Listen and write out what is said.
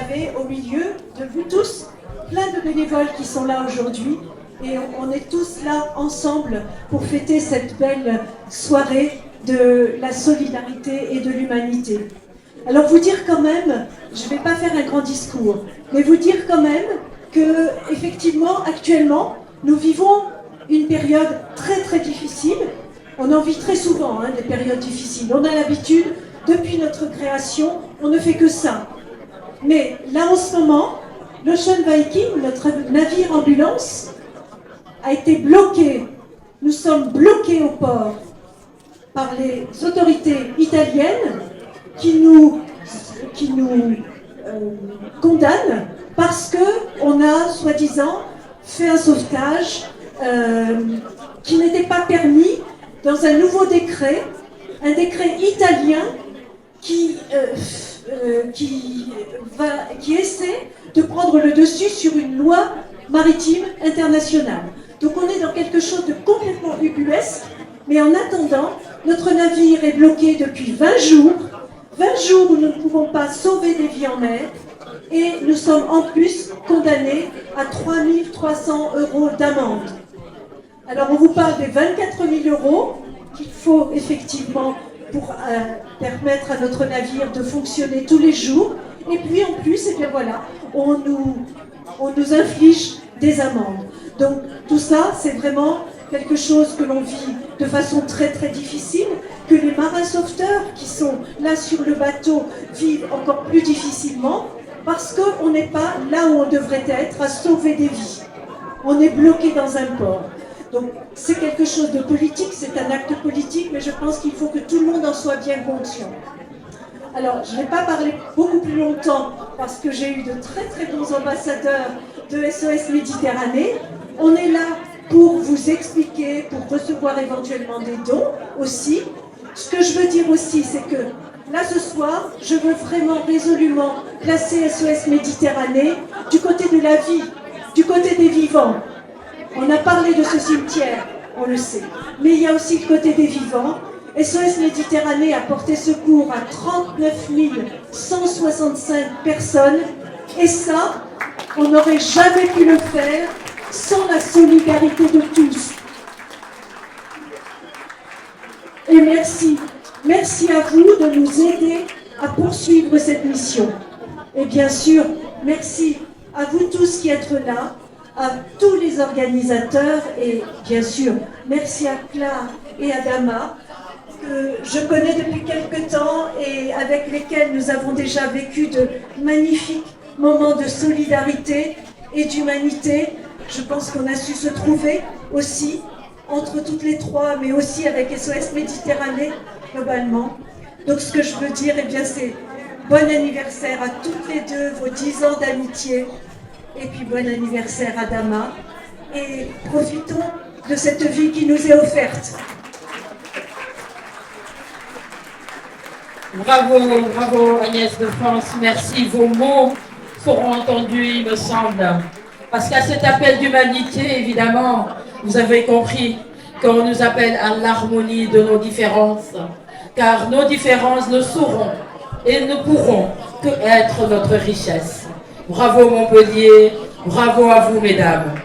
avez au milieu de vous tous plein de bénévoles qui sont là aujourd'hui. Et on est tous là ensemble pour fêter cette belle soirée de la solidarité et de l'humanité. Alors vous dire quand même, je ne vais pas faire un grand discours, mais vous dire quand même que effectivement, actuellement, nous vivons une période très très difficile. On en vit très souvent des périodes difficiles. On a l'habitude, depuis notre création, on ne fait que ça. Mais là en ce moment, l'Ocean Viking, notre navire ambulance, a été bloqué. Nous sommes bloqués au port par les autorités italiennes qui nous condamnent parce qu'on a, soi-disant, fait un sauvetage qui n'était pas permis dans un nouveau décret, un décret italien qui essaie de prendre le dessus sur une loi maritime internationale. Donc on est dans quelque chose de complètement ubuesque, mais en attendant, notre navire est bloqué depuis 20 jours où nous ne pouvons pas sauver des vies en mer, et nous sommes en plus condamnés à 3 300 € d'amende. Alors on vous parle des 24 000 € qu'il faut effectivement pour permettre à notre navire de fonctionner tous les jours, et puis en plus, eh bien voilà, on nous inflige des amendes. Donc tout ça, c'est vraiment quelque chose que l'on vit de façon très très difficile, que les marins sauveteurs qui sont là sur le bateau vivent encore plus difficilement, parce qu'on n'est pas là où on devrait être, à sauver des vies. On est bloqué dans un port. Donc c'est quelque chose de politique, c'est un acte politique, mais je pense qu'il faut que tout le monde en soit bien conscient. Alors, je ne vais pas parler beaucoup plus longtemps parce que j'ai eu de très très bons ambassadeurs de SOS Méditerranée. On est là pour vous expliquer, pour recevoir éventuellement des dons aussi. Ce que je veux dire aussi, c'est que là ce soir, je veux vraiment résolument placer SOS Méditerranée du côté de la vie, du côté des vivants. On a parlé de ce cimetière, on le sait, mais il y a aussi le côté des vivants. SOS Méditerranée a porté secours à 39 165 personnes, et ça, on n'aurait jamais pu le faire sans la solidarité de tous. Et merci à vous de nous aider à poursuivre cette mission. Et bien sûr, merci à vous tous qui êtes là, à tous les organisateurs, et bien sûr, merci à Claire et à Dama, que je connais depuis quelque temps et avec lesquels nous avons déjà vécu de magnifiques moments de solidarité et d'humanité. Je pense qu'on a su se trouver aussi entre toutes les trois, mais aussi avec SOS Méditerranée globalement. Donc ce que je veux dire, eh bien, c'est bon anniversaire à toutes les deux, vos 10 ans d'amitié, et puis bon anniversaire à Dama, et profitons de cette vie qui nous est offerte. Bravo, bravo Agnès de France, merci. Vos mots seront entendus, il me semble. Parce qu'à cet appel d'humanité, évidemment, vous avez compris qu'on nous appelle à l'harmonie de nos différences. Car nos différences ne sauront et ne pourront que être notre richesse. Bravo Montpellier, bravo à vous mesdames.